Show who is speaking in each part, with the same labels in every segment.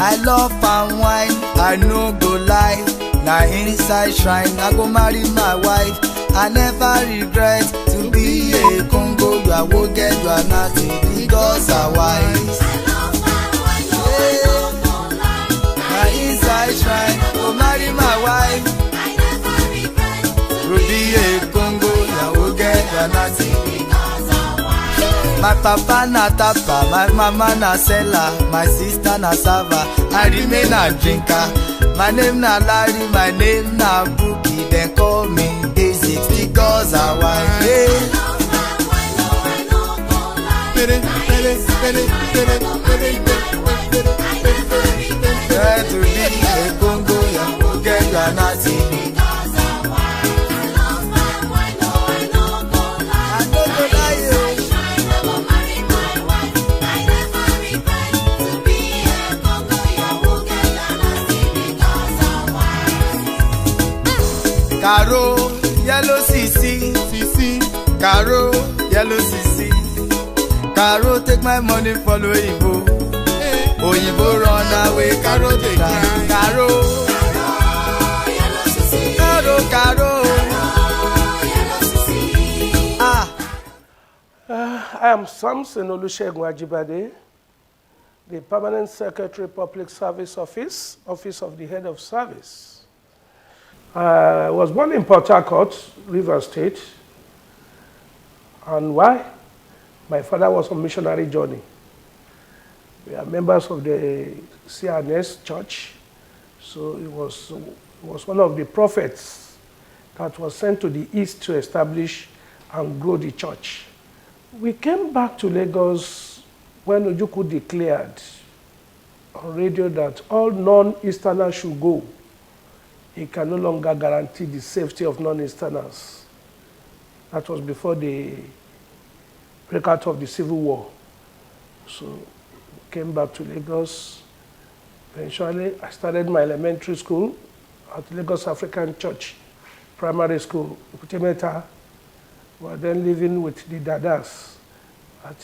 Speaker 1: I love palm wine, I no go lie. Na inside shrine, I go marry my wife. I never regret to be a Congo. You are wicked, you are naughty, the gods are wise.
Speaker 2: I love palm wine, no, I no go lie.
Speaker 1: Na inside shrine, I go marry my wife.
Speaker 2: I never regret
Speaker 1: To be a Congo, you are wicked, you are naughty.
Speaker 2: because of wine.
Speaker 1: My papa na tapa, my mama na seller, my sister na server, I remain a drinker. My name na Larry, my name na Bookie, then call me Basics because I wine. Hey.
Speaker 2: I love palm wine, no, I no go lie. Na inside shrine, I go marry my wife. I never regret
Speaker 1: Try to be a Congo, you will get your naughty.
Speaker 2: because of wine. I love palm wine, no, I no go lie.
Speaker 1: I no go lie, yo.
Speaker 2: Na inside shrine, I go marry my wife. I never regret to be a Congo. You will get your nasty because of wine.
Speaker 1: Caro, yellow CC, Caro, yellow CC. Caro take my money, follow Oyibo. Oyibo run away, Caro take cry. Caro,
Speaker 2: Yellow CC,
Speaker 1: Caro.
Speaker 2: yellow CC.
Speaker 1: Ah,
Speaker 3: I am Samson Olusegun Ajibade, the Permanent Secretary, Public Service Office, Office of the Head of Service. I was born in Port Harcourt, Rivers State. And why? My father was on missionary journey. We are members of the CNS church. So he was one of the prophets that was sent to the east to establish and grow the church. We came back to Lagos when Ojukwu declared on radio that all non-Easterners should go. He can no longer guarantee the safety of non-Easterners. That was before the breakout of the Civil War. So we came back to Lagos. Eventually, I started my elementary school at Lagos African Church Primary School, Ikutemeta. We were then living with the Dadas at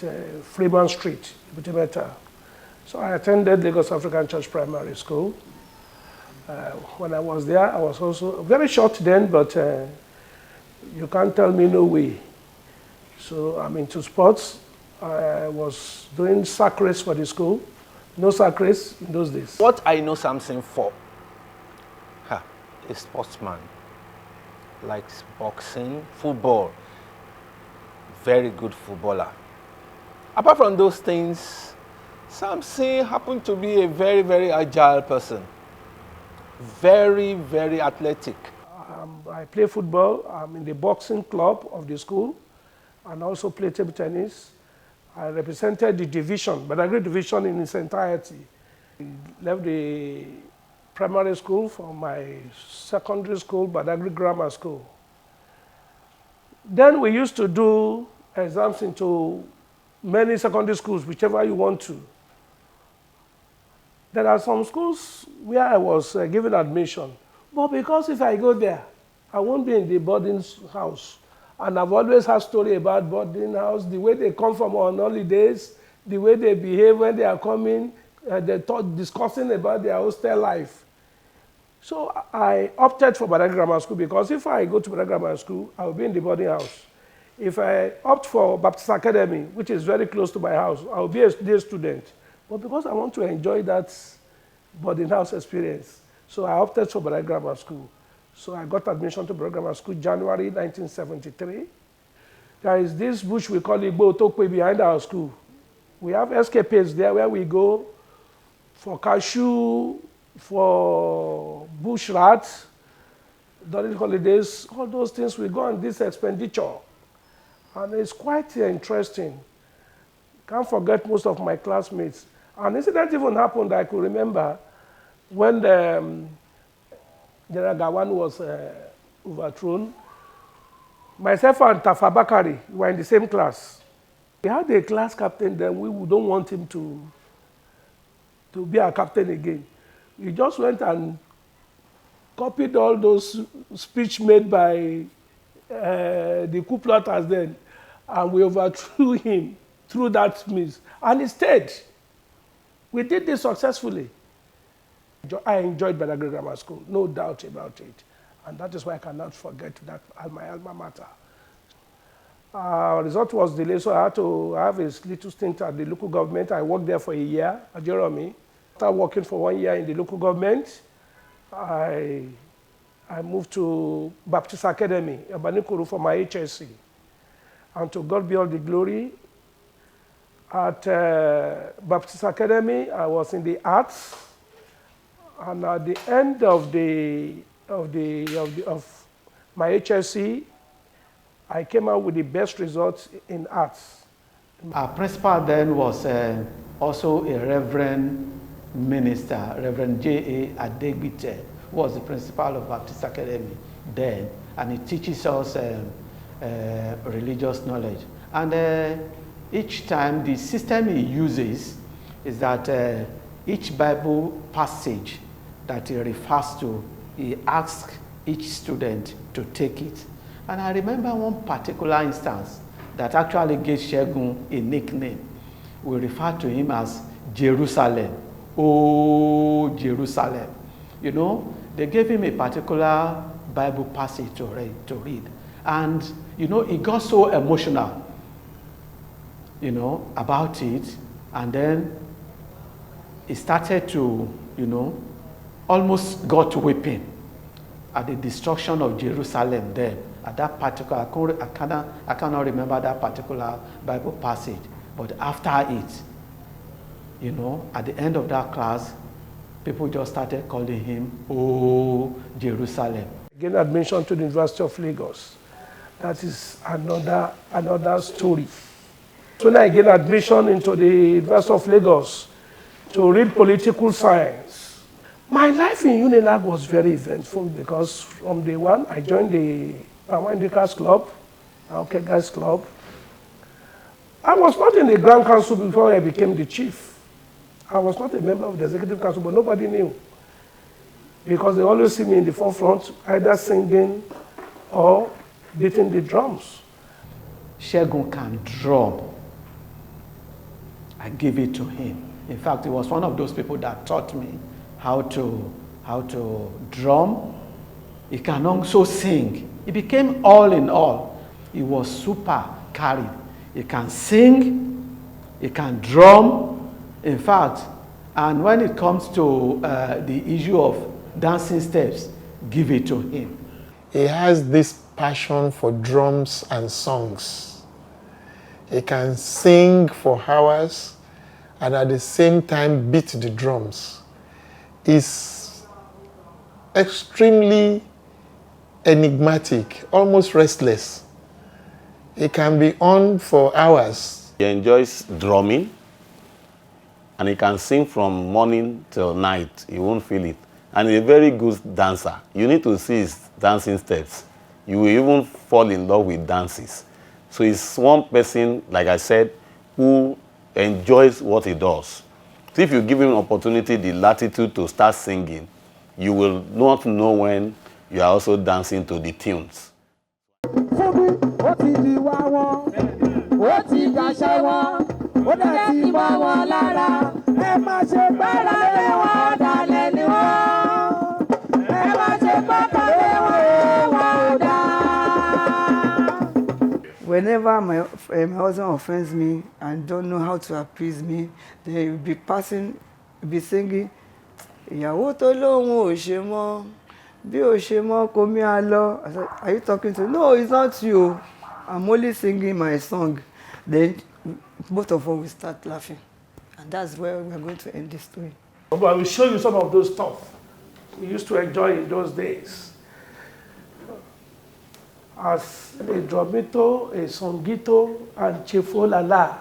Speaker 3: Freeman Street, Ikutemeta. So I attended Lagos African Church Primary School. When I was there, I was also very short then, but you can't tell me no way. So I'm into sports. I was doing sack race for the school. No sack race in those days.
Speaker 4: What I know Samson for, a sportsman, likes boxing, football, very good footballer. Apart from those things, Samson happened to be a very, very agile person. Very, very athletic.
Speaker 3: I play football. I'm in the boxing club of the school and also play table tennis. I represented the division, Badagry division in its entirety. I left the primary school for my secondary school, Badagry Grammar School. Then we used to do exams into many secondary schools, whichever you want to. There are some schools where I was given admission, but because if I go there, I won't be in the boarding house. And I've always had story about boarding house, the way they come from on holidays, the way they behave when they are coming, they talk discussing about their hostel life. So I opted for Badagry Grammar School because if I go to Badagry Grammar School, I will be in the boarding house. If I opt for Baptist Academy, which is very close to my house, I will be a day student. But because I want to enjoy that boarding house experience, so I opted for Badagry Grammar School. So I got admission to Badagry Grammar School January 1973. There is this bush we call Igbo Otokwe behind our school. We have escapades there where we go for cashew, for bush rats, during holidays, all those things we go on this expenditure. And it's quite interesting. Can't forget most of my classmates. An incident even happened I could remember when General Gawan was overthrown. Myself and Tafa Bakari were in the same class. We had a class captain then, we don't want him to be our captain again. We just went and copied all those speech made by the coup plotters then, and we overthrew him through that means. And he stayed. We did this successfully. I enjoyed Badagry Grammar School, no doubt about it. And that is why I cannot forget that my alma mater. Result was delayed, so I had to have a little stint at the local government. I worked there for a year at Jeremy. After working for 1 year in the local government, I moved to Baptist Academy, Abanikuru, for my HSC. And to God be all the glory. At Baptist Academy, I was in the arts. And at the end of my HSC, I came out with the best results in arts.
Speaker 5: Our principal then was also a Reverend Minister, Reverend J.A. Adegbite, who was the principal of Baptist Academy then, and he teaches us religious knowledge. And each time the system he uses is that each Bible passage that he refers to, he asks each student to take it. And I remember one particular instance that actually gave Segun a nickname. We refer to him as Jerusalem. Oh, Jerusalem. You know, they gave him a particular Bible passage to read. And, you know, he got so emotional, you know, about it. And then he started to, you know, almost got weeping at the destruction of Jerusalem then. At that particular, I cannot remember that particular Bible passage. But after it, you know, at the end of that class, people just started calling him, oh, Jerusalem.
Speaker 3: Again, admission to the University of Lagos. That is another story. So when I gained admission into the University of Lagos to read political science, my life in UNILAG was very eventful because from day one, I joined the Windakers Club, Okay Guys Club. I was not in the Grand Council before I became the chief. I was not a member of the Executive Council, but nobody knew. Because they always see me in the forefront, either singing or beating the drums.
Speaker 5: Segun can drum. I give it to him. In fact, he was one of those people that taught me how to drum. He can also sing. He became all in all. He was super carried. He can sing, he can drum. In fact, and when it comes to the issue of dancing steps, give it to him.
Speaker 6: He has this passion for drums and songs. He can sing for hours and at the same time beat the drums. He's extremely enigmatic, almost restless. He can be on for hours.
Speaker 7: He enjoys drumming and he can sing from morning till night. He won't feel it. And he's a very good dancer. You need to see his dancing steps. You will even fall in love with dances. So he's one person, like I said, who enjoys what he does. So if you give him an opportunity, the latitude to start singing, you will not know when you are also dancing to the tunes.
Speaker 8: Whenever my husband offends me and don't know how to appease me, they will be singing, "Ìyàwó tó lóhùn ò ṣe mọ́, bí ò ṣe mọ́ kò mí á lọ." I said, "Are you talking to?" "No, it's not you. I'm only singing my song." Then both of us will start laughing. And that's where we're going to end this story.
Speaker 3: But I will show you some of those stuff we used to enjoy in those days. As a drumito, a songito, and chifo-lala.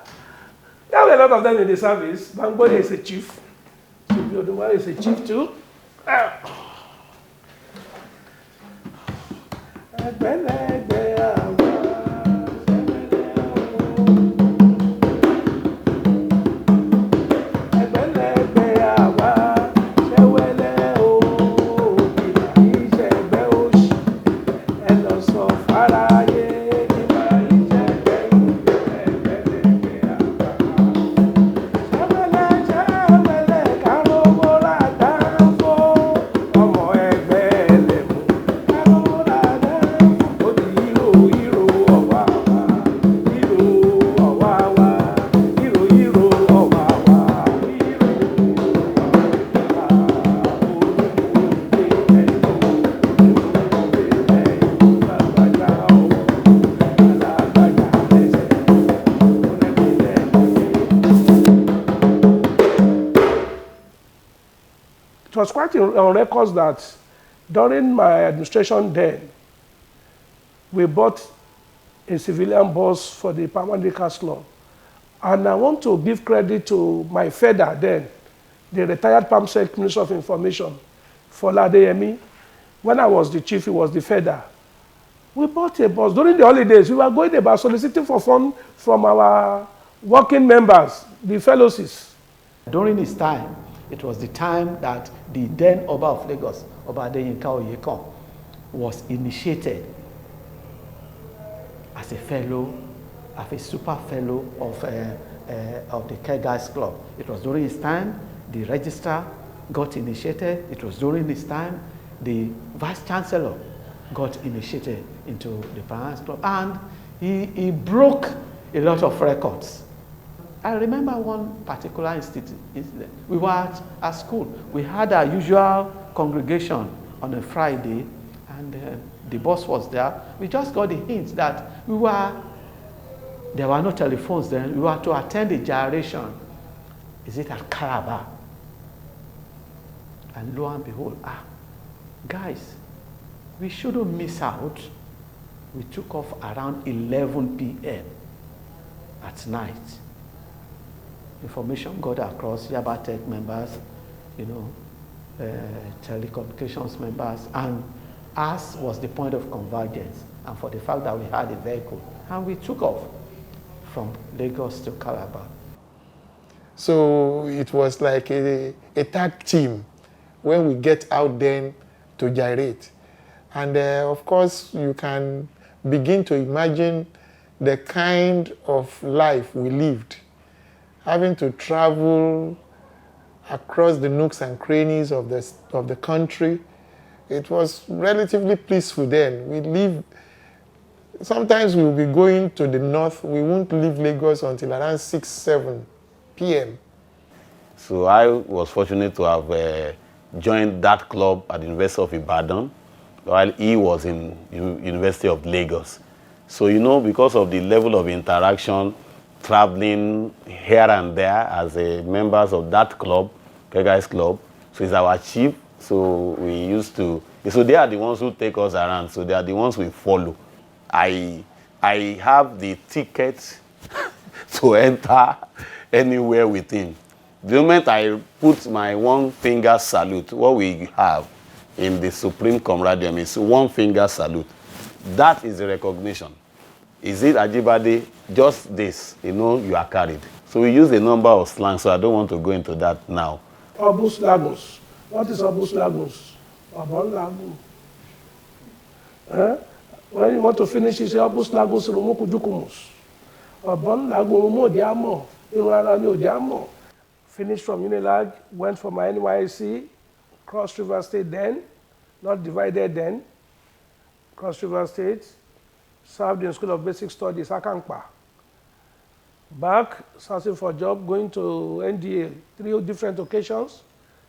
Speaker 3: There were a lot of them in the service. Bangbode is a chief. Chief is a chief too. it was quite on records that during my administration then, we bought a civilian bus for the permanent cast club. And I want to give credit to my father then, the retired PAMSEC Minister of Information, Fola Adeyemi. When I was the chief, he was the father. We bought a bus. During the holidays, we were going about soliciting for funds from our working members, the fellowships.
Speaker 5: During his time, it was the time that the then Oba of Lagos, Oba Adeyinka Oyekon, was initiated as a fellow, as a super fellow of the Care Guys Club. It was during his time the registrar got initiated. It was during his time the vice chancellor got initiated into the Parents Club, and he broke a lot of records. I remember one particular incident. We were at school. We had our usual congregation on a Friday, and the boss was there. We just got the hint that there were no telephones then. We were to attend a gyration. Is it at Calabar? And lo and behold, guys, we shouldn't miss out. We took off around 11 p.m. at night. Information got across, Yaba Tech members, telecommunications members, and us was the point of convergence. And for the fact that we had a vehicle, and we took off from Lagos to Calabar.
Speaker 6: So it was like a tag team when we get out then to gyrate. And of course, you can begin to imagine the kind of life we lived, having to travel across the nooks and crannies of the country. It was relatively peaceful then. We lived, sometimes we will be going to the north. We won't leave Lagos until around 6, 7 p.m.
Speaker 7: So I was fortunate to have joined that club at the University of Ibadan while he was in University of Lagos. So, because of the level of interaction, traveling here and there as members of that club, Guys Club, so he's our chief. So we used to, so they are the ones who take us around. So they are the ones we follow. I have the ticket to enter anywhere with him. The moment I put my one finger salute, what we have in the Supreme Comradium is one finger salute. That is the recognition. Is it Ajibade? Just this, you are carried. So we use a number of slangs, so I don't want to go into that now.
Speaker 3: Obus Lagos. What is Obus Lagos? Obon Lagos. When you want to finish, you say Obus Lagos Rumuku Jukumus. Obon Lagos Rumo Diamo. Irano Diamo. Finished from Unilag, went for my NYC, Cross River State then, not divided then, Cross River State, served in School of Basic Studies, Akankpa. Back, searching for a job, going to NDA, 3 different occasions,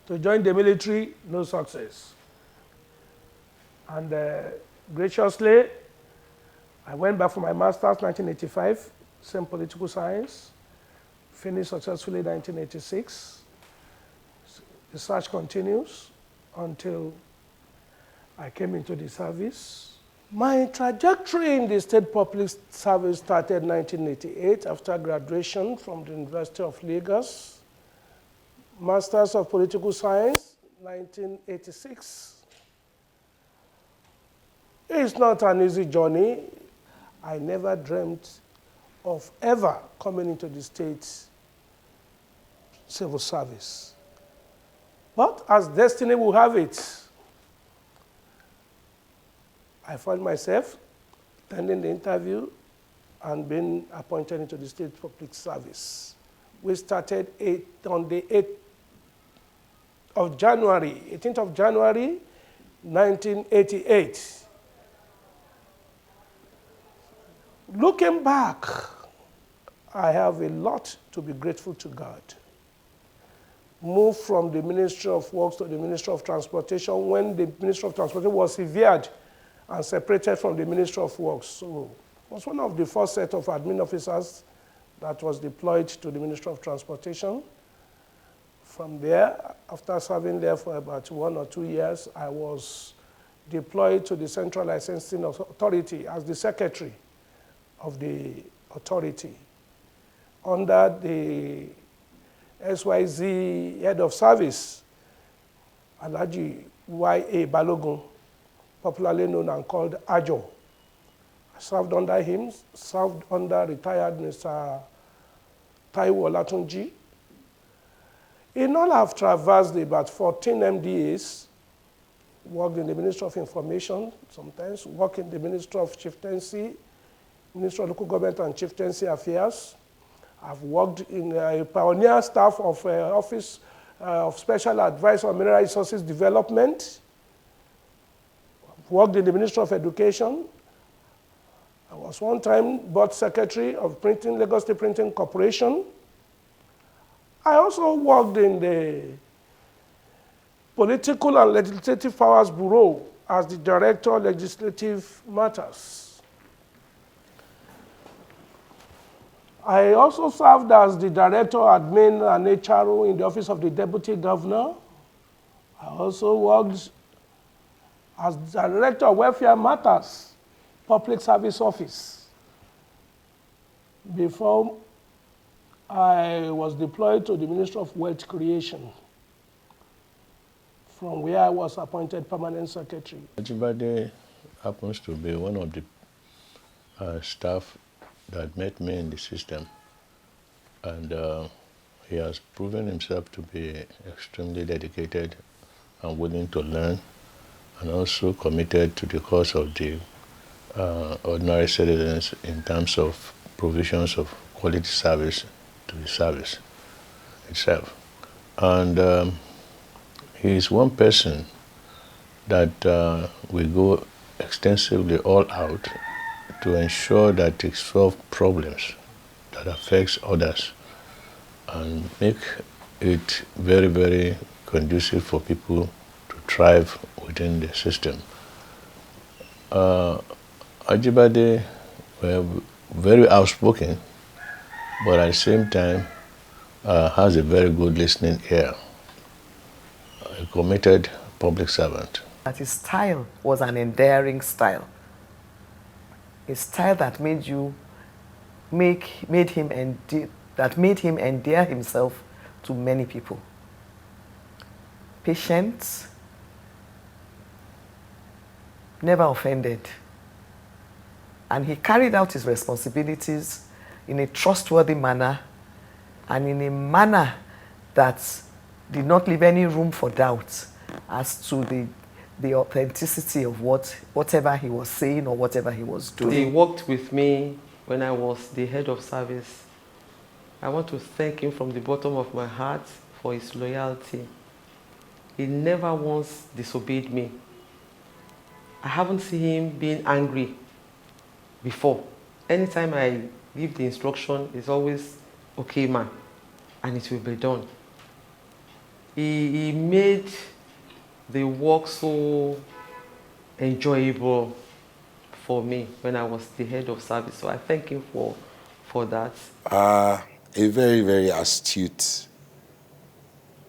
Speaker 3: to join the military, no success. And graciously, I went back for my master's, 1985, same political science. Finished successfully in 1986. The search continues until I came into the service. My trajectory in the state public service started in 1988 after graduation from the University of Lagos. Masters of Political Science, 1986. It's not an easy journey. I never dreamt of ever coming into the state civil service. But as destiny will have it, I found myself attending the interview and being appointed into the state public service. We started on the 18th of January, 1988. Looking back, I have a lot to be grateful to God. Moved from the Ministry of Works to the Ministry of Transportation when the Ministry of Transportation was severed and separated from the Ministry of Works. So I was one of the first set of admin officers that was deployed to the Ministry of Transportation. From there, after serving there for about 1 or 2 years, I was deployed to the Central Licensing Authority as the secretary of the authority. Under the SYZ head of service, Alhaji Y.A. Balogun, popularly known and called Ajo. I served under him, served under retired Mr. Taiwo Olatunji. In all, I've traversed about 14 MDAs, worked in the Ministry of Information, sometimes worked in the Ministry of Chieftaincy, Ministry of Local Government and Chieftaincy Affairs. I've worked in a pioneer staff of Office of Special Advisor on Mineral Resources Development. I've worked in the Ministry of Education. I was one time board secretary of Lagos State Printing Corporation. I also worked in the Political and Legislative Powers Bureau as the Director of Legislative Matters. I also served as the Director Admin and HRO in the Office of the Deputy Governor. I also worked as Director of Welfare Matters, Public Service Office, before I was deployed to the Ministry of Wealth Creation, from where I was appointed Permanent Secretary.
Speaker 9: Ajibade happens to be one of the staff that met me in the system, and he has proven himself to be extremely dedicated and willing to learn, and also committed to the cause of the ordinary citizens in terms of provisions of quality service to the service itself. And he is one person that will go extensively all out to ensure that he solves problems that affects others and make it very, very conducive for people to thrive within the system. Ajibade were very outspoken, but at the same time has a very good listening ear, a committed public servant.
Speaker 10: That his style was an endearing style, a style that made him endear himself to many people. Patient, never offended, and he carried out his responsibilities in a trustworthy manner and in a manner that did not leave any room for doubt as to the authenticity of whatever he was saying or whatever he was doing.
Speaker 11: He worked with me when I was the head of service. I want to thank him from the bottom of my heart for his loyalty. He never once disobeyed me. I haven't seen him being angry before. Anytime I give the instruction, it's always, okay, man, and it will be done. He made the work so enjoyable for me when I was the head of service. So I thank him for that.
Speaker 12: A very, very astute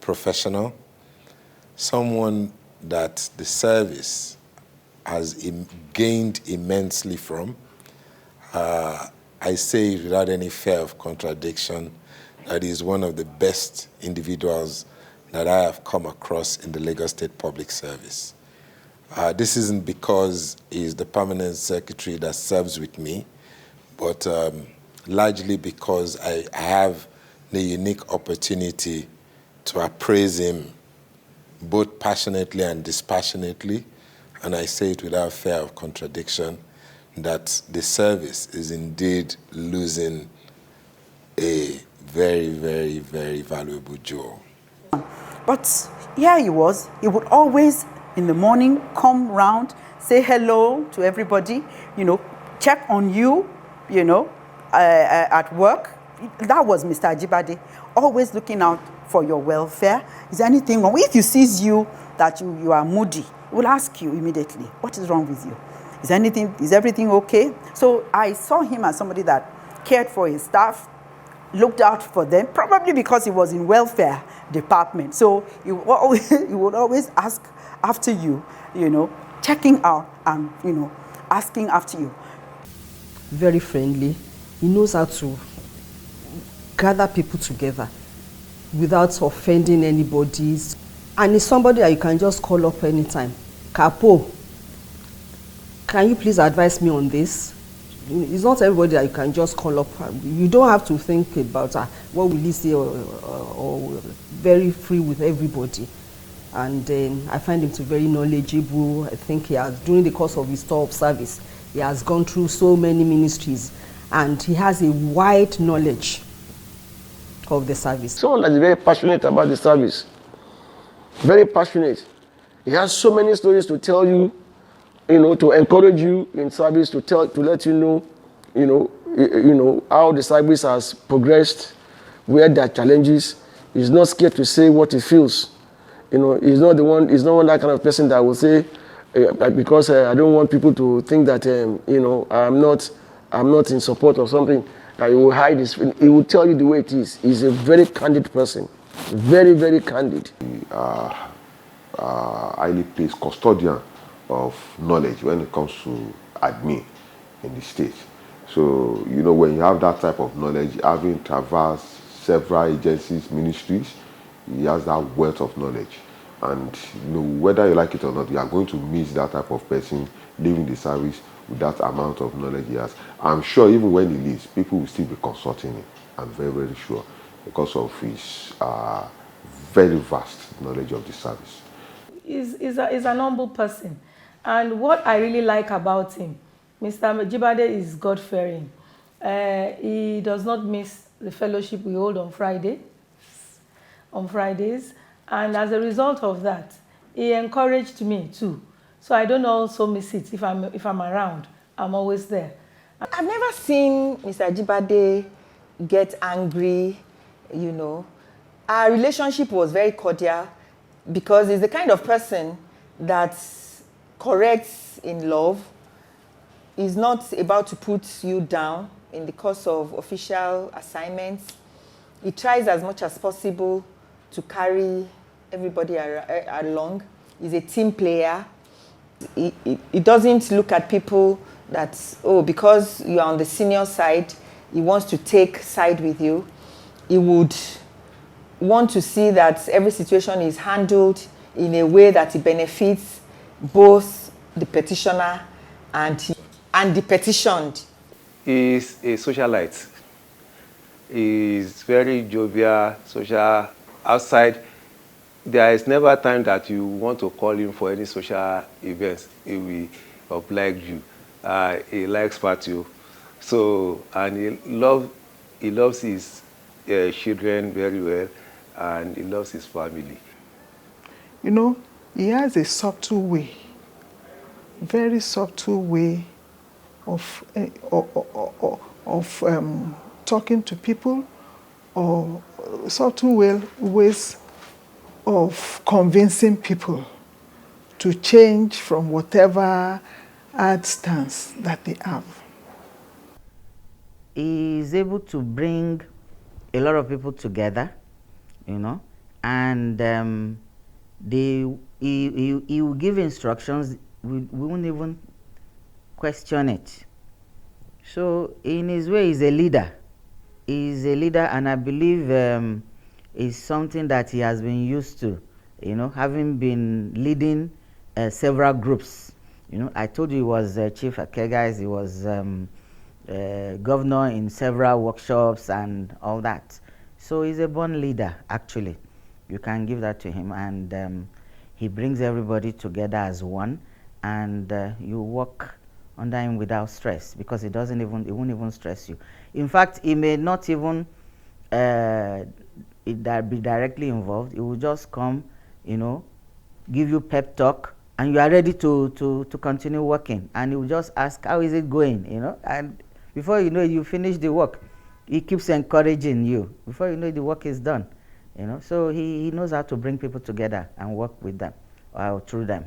Speaker 12: professional, someone that the service has gained immensely from. I say it without any fear of contradiction that he is one of the best individuals that I have come across in the Lagos State Public Service. This isn't because he's the permanent secretary that serves with me, but largely because I have the unique opportunity to appraise him both passionately and dispassionately, and I say it without fear of contradiction, that the service is indeed losing a very, very, very valuable jewel.
Speaker 13: But here he was. He would always, in the morning, come round, say hello to everybody, check on you, at work. That was Mr. Ajibade, always looking out for your welfare. Is there anything wrong? If he sees you that you are moody, he will ask you immediately, what is wrong with you? Is everything okay? So I saw him as somebody that cared for his staff looked out for them, probably because he was in welfare department. So he would always ask after you, you know, checking out and, you know, asking after you.
Speaker 14: Very friendly. He knows how to gather people together without offending anybody. And he's somebody that you can just call up anytime. Capo, can you please advise me on this? It's not everybody that you can just call up. You don't have to think about what will he say or very free with everybody. And I find him to be very knowledgeable. I think he has, during the course of his tour of service, he has gone through so many ministries and he has a wide knowledge of the service.
Speaker 15: Someone that is very passionate about the service. Very passionate. He has so many stories to tell you, you know, to encourage you in service, to let you know, how the service has progressed, where there are challenges. He's not scared to say what he feels. You know, he's not that kind of person that will say, because I don't want people to think that you know, I'm not in support of something, that he will hide his feelings. He will tell you the way it is. He's a very candid person, very, very candid.
Speaker 16: Highly placed custodian of knowledge when it comes to admin in the state. So, you know, when you have that type of knowledge, having traversed several agencies, ministries, he has that wealth of knowledge. And, you know, whether you like it or not, you are going to miss that type of person leaving the service with that amount of knowledge he has. I'm sure even when he leaves, people will still be consulting him. I'm very, very sure, because of his very vast knowledge of the service.
Speaker 17: He's an humble person. And what I really like about him, Mr. Ajibade is God-fearing. He does not miss the fellowship we hold on Fridays. And as a result of that, he encouraged me too. So I don't also miss it. If I'm around, I'm always there.
Speaker 18: I've never seen Mr. Ajibade get angry, you know. Our relationship was very cordial because he's the kind of person that corrects in love. He's not about to put you down in the course of official assignments. He tries as much as possible to carry everybody along. He's a team player. He doesn't look at people that, oh, because you are on the senior side, he wants to take side with you. He would want to see that every situation is handled in a way that it benefits both the petitioner and the petitioned.
Speaker 4: He's a socialite. He's very jovial, social. Outside, there is never a time that you want to call him for any social events. He will oblige you. He likes party. So, and he loves his children very well, and he loves his family.
Speaker 6: You know, he has a subtle way, very subtle way of talking to people, or subtle ways of convincing people to change from whatever hard stance that they have.
Speaker 19: He is able to bring a lot of people together, you know, and he will give instructions. We won't even question it. So in his way, he's a leader. He's a leader, and I believe is something that he has been used to, you know, having been leading several groups. You know, I told you he was chief at Kegas, he was governor in several workshops and all that. So he's a born leader, actually. You can give that to him, and he brings everybody together as one, and you work under him without stress, because he won't even stress you. In fact, he may not even be directly involved. He will just come, you know, give you pep talk, and you are ready to continue working. And he will just ask, how is it going, you know? And before you know it, you finish the work. He keeps encouraging you. Before you know it, the work is done, you know? So he knows how to bring people together and work with them, or through them.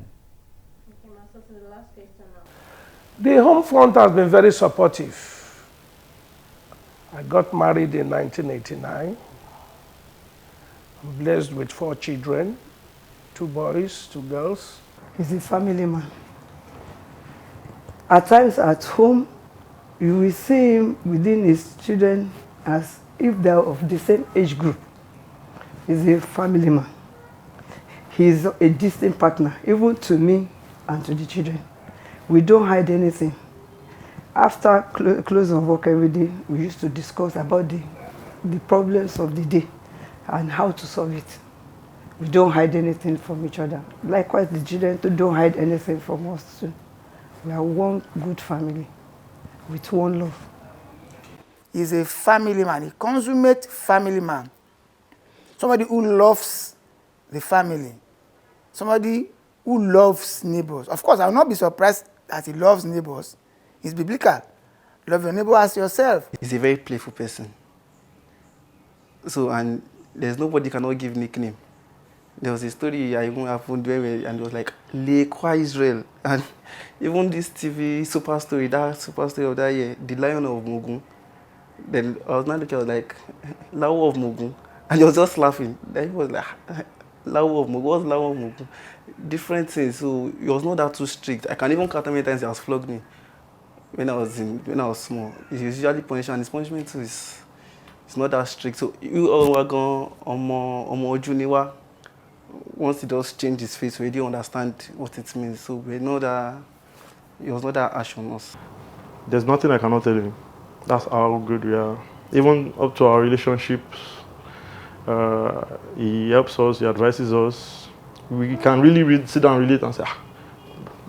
Speaker 17: Okay, Master, to the last question now.
Speaker 3: The home front has been very supportive. I got married in 1989. I'm blessed with 4 children, 2 boys, 2 girls.
Speaker 8: He's a family man. At times at home, you will see him within his children as if they are of the same age group. He's a family man. He's a distant partner, even to me and to the children. We don't hide anything. After close of work every day, we used to discuss about the problems of the day and how to solve it. We don't hide anything from each other. Likewise, the children too don't hide anything from us too. We are one good family with one love.
Speaker 1: He's a family man, a consummate family man. Somebody who loves the family. Somebody who loves neighbors. Of course, I will not be surprised that he loves neighbors. It's biblical. Love your neighbor as yourself.
Speaker 20: He's a very playful person. So, and there's nobody cannot give nickname. There was a story I even happened where, and it was like, Lekwa Israel. And even this TV super story, that super story of that year, the Lion of Mugun. Then I was not looking, I was like, Lao of Mugun. And he was just laughing. Then he was like, Lao of Mugun, what's Lao of Mugun? Different things. So he was not that too strict. I can even count how many times he has flogged me when I was small. He usually punish, and his punishment too is not that strict. So you all gone Omo Ojuniwa. Once he does change his face, we already understand what it means. So we know that he was not that harsh on us.
Speaker 21: There's nothing I cannot tell him. That's how good we are. Even up to our relationships, he helps us, he advises us. We can really sit down and relate and say,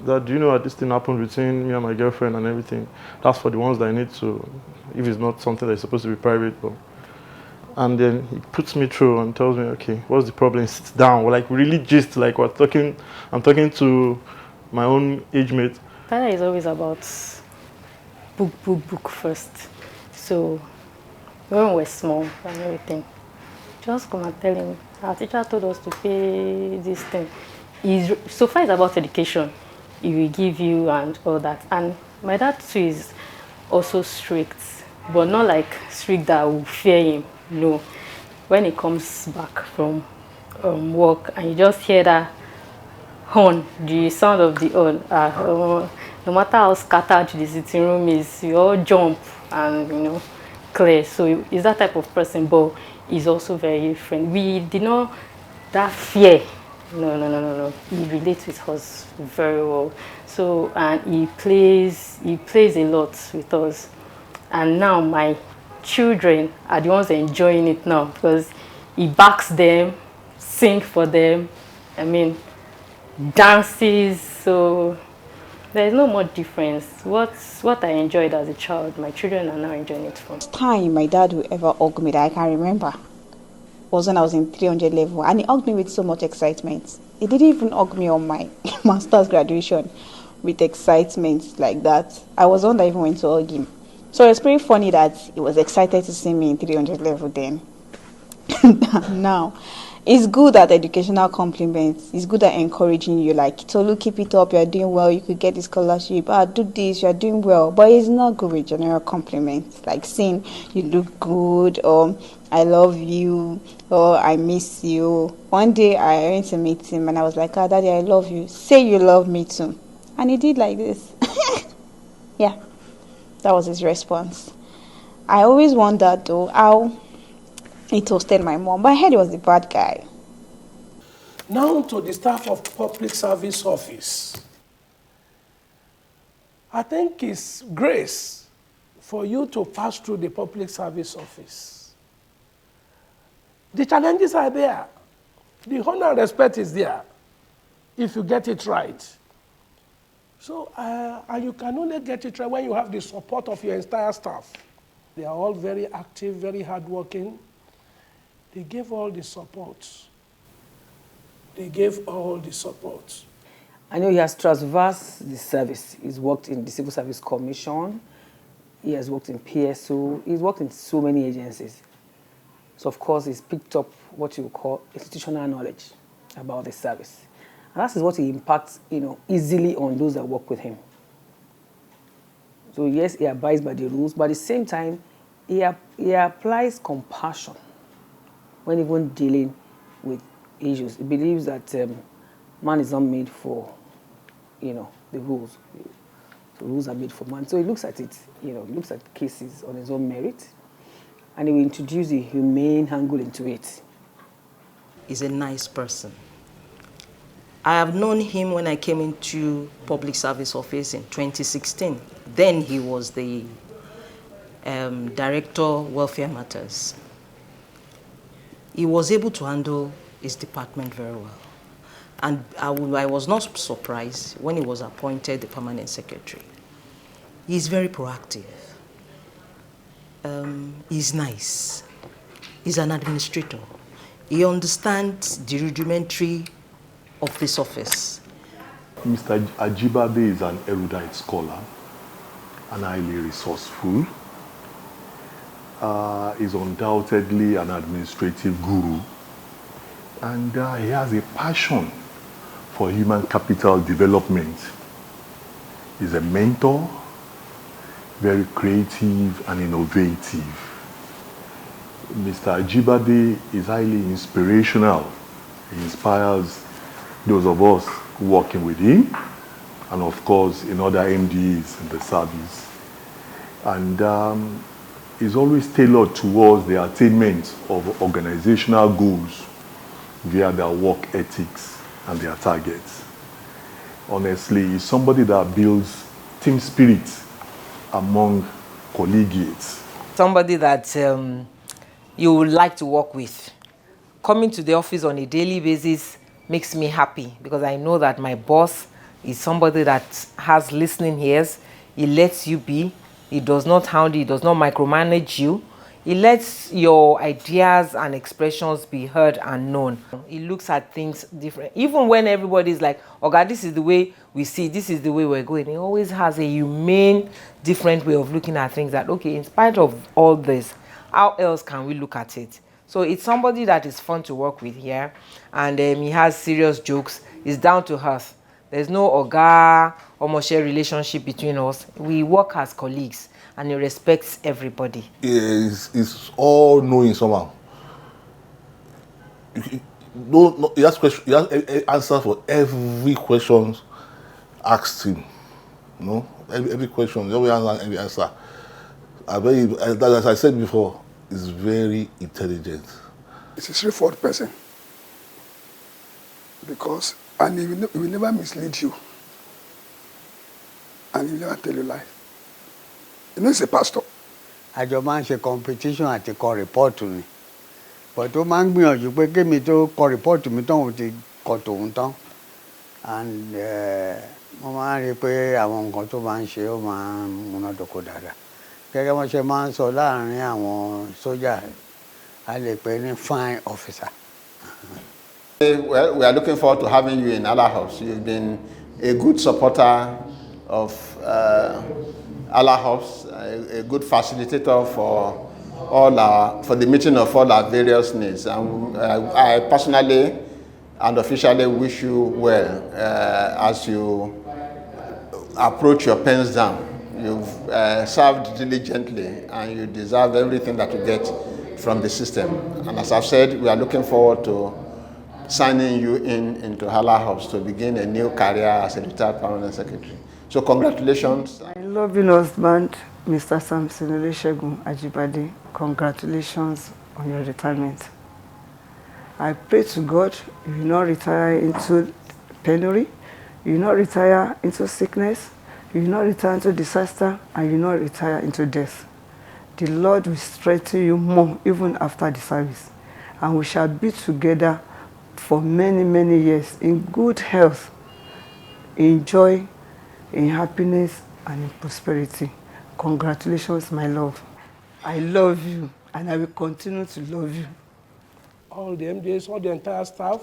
Speaker 21: Dad, do you know that this thing happened between me and my girlfriend and everything? That's for the ones that I need to, if it's not something that's supposed to be private. But. And then he puts me through and tells me, okay, what's the problem? He sits down, we're like really gist, like I'm talking to my own age mate.
Speaker 22: Father is always about book first. So when we were small and everything, just come and tell him, our teacher told us to pay this thing. So far it's about education. He will give you and all that. And my dad too is also strict, but not like strict that will fear him. No. When he comes back from work and you just hear that horn, the sound of the horn, no matter how scattered the sitting room is, you all jump and clear. So he's that type of person, but he's also very friendly. We did not that fear. No. He relates with us very well. So and he plays a lot with us. And now my children are the ones enjoying it now because he backs them, sing for them, dances. So there's no more difference. What I enjoyed as a child, my children are now enjoying it from.
Speaker 23: Time my dad will ever hug me that I can remember was when I was in 300 level, and he hugged me with so much excitement. He didn't even hug me on my master's graduation with excitement like that. I was the one that even went to hug him. So it's pretty funny that he was excited to see me in 300 level then. Now, it's good at educational compliments. It's good at encouraging you, like, Tolu, keep it up, you're doing well, you could get this scholarship, do this, you're doing well. But it's not good with general compliments, like saying you look good, or I love you, or I miss you. One day I went to meet him and I was like, Daddy, I love you. Say you love me too. And he did like this. Yeah. That was his response. I always wondered, though, how he toasted my mom, but I heard he was the bad guy.
Speaker 3: Now to the staff of Public Service Office. I think it's grace for you to pass through the Public Service Office. The challenges are there. The honor and respect is there if you get it right. So, and you can only get it right when you have the support of your entire staff. They are all very active, very hardworking. They gave all the support. I
Speaker 24: know he has traversed the service. He's worked in the Civil Service Commission. He has worked in PSO. He's worked in so many agencies. So, of course, he's picked up what you call institutional knowledge about the service. And that is what he impacts, easily on those that work with him. So yes, he abides by the rules, but at the same time, he applies compassion when even dealing with issues. He believes that man is not made for, the rules. The rules are made for man. So he looks at it, he looks at cases on his own merit, and he will introduce a humane angle into it.
Speaker 2: He's a nice person. I have known him when I came into public service office in 2016. Then he was the Director, Welfare Matters. He was able to handle his department very well. And I was not surprised when he was appointed the permanent secretary. He's very proactive. He's nice. He's an administrator. He understands the rudimentary of this office.
Speaker 5: Mr. Ajibade is an erudite scholar and highly resourceful. Is undoubtedly an administrative guru, and he has a passion for human capital development. He's a mentor, very creative and innovative. Mr. Ajibade is highly inspirational. He inspires those of us working with him, and of course in other MDs in the service. And is always tailored towards the attainment of organizational goals via their work ethics and their targets. Honestly, he's somebody that builds team spirit among collegiates.
Speaker 7: Somebody that you would like to work with. Coming to the office on a daily basis makes me happy because I know that my boss is somebody that has listening ears. He lets you be. He does not hound you, he does not micromanage you. He lets your ideas and expressions be heard and known. He looks at things different. Even when everybody's like, oh God, this is the way we see, this is the way we're going. He always has a humane, different way of looking at things that, okay, in spite of all this, how else can we look at it? So it's somebody that is fun to work with here. And he has serious jokes. He's down to earth. There's no Oga or Moshe relationship between us. We work as colleagues and he respects everybody.
Speaker 9: It's all knowing somehow. He has answer for every question asked him. Every question, every answer. As I said before, is very intelligent.
Speaker 25: He's a straightforward person. And he will never mislead you. And he will never tell you lies. He's a pastor.
Speaker 26: Àjọ máa ń ṣe competition àti kọ report mi. But ó máa ń gbìyànjú pé kémi tó kọ report mi tán òun ti kọ tòun tán. And mo máa ń rí i pé àwọn nǹkan tó máa ń ṣe ó máa ń múnádóko dáadáa. Gẹ́gẹ́ bó ṣe máa ń sọ láàárín àwọn sójà, a lè pè ní fine officer.
Speaker 27: Well, we are looking forward to having you in Allah House. You've been a good supporter of Allah House, a good facilitator for the meeting of all our various needs. And I personally and officially wish you well as you approach your pens down. You've served diligently and you deserve everything that you get from the system. And as I've said, we are looking forward to signing you into Hala House to begin a new career as a retired permanent secretary. So congratulations.
Speaker 8: My loving husband, Mr. Samson Olusegun Ajibade, congratulations on your retirement. I pray to God you will not retire into penury, you will not retire into sickness, you will not retire into disaster, and you will not retire into death. The Lord will strengthen you more even after the service, and we shall be together for many, many years in good health, in joy, in happiness, and in prosperity. Congratulations, my love. I love you, and I will continue to love you.
Speaker 3: All the MDs, all the entire staff,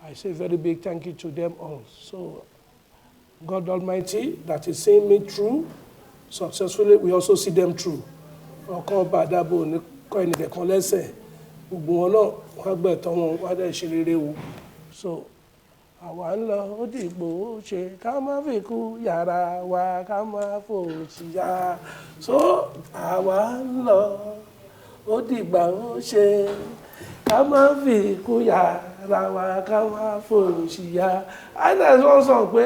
Speaker 3: I say a very big thank you to them all. So, God Almighty, that is seeing me through successfully, we also see them through. So àwa ń lọ ó dìgbò ó ṣe ká má fi kú yàrá wa ká má fòṣìyà. So àwa ń lọ ó dìgbà ó ṣe ká má fi kú yàrá wa ká má fòṣìyà. àìsàn wọ́n sọ pé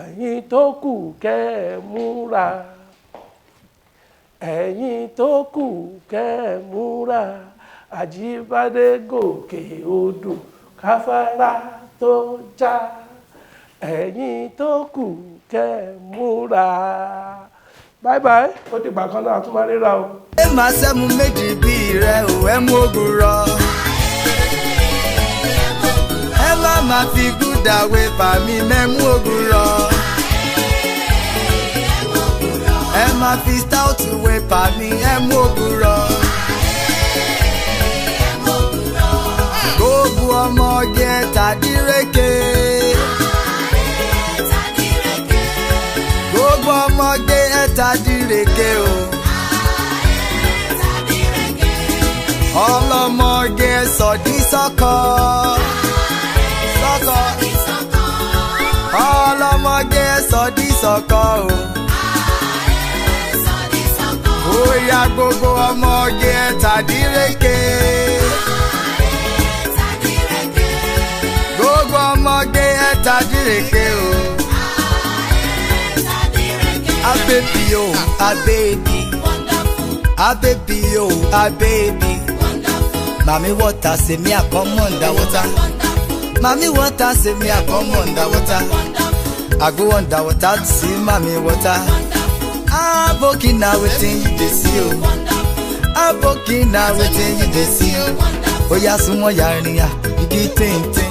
Speaker 3: ẹ̀yin tó kù kẹ́ ẹ múra ẹ̀yin tó kù kẹ́ ẹ múra Àjíbádé gòkè odò káfárá tó já ẹ̀yin tó kù kẹ́ ẹ múra. Bye bye ó dìgbà kan náà tún máa ríra o.
Speaker 1: ẹ máa sẹ́mu méjì bíi rẹ̀ ò ẹ mú ogun rọ. ẹ má máa fi gúdàwé fàmí mẹ́mú ogun rọ. ẹ máa fi stout wé fàmí ẹ mú ogun rọ. gbogbo ọmọge tàdíreke. gbogbo ọmọge tàdíreke o. ọlọ́mọge sọ̀dí sọ́kọ. sọ́kọ. ọlọ́mọge sọ̀dí sọ́kọ o. ó yá gbogbo ọmọge tàdíreke. gbogbo ọmọge tàdíreke o. Ababy o, ababy. Ababy o, ababy. Mami water say me a come underwater. Mami water say me a come underwater. I go underwater to see mami water. Aboki na wetin you dey see o. Aboki na wetin you dey see o. Oya sunwọ̀n yarinya, igi tente.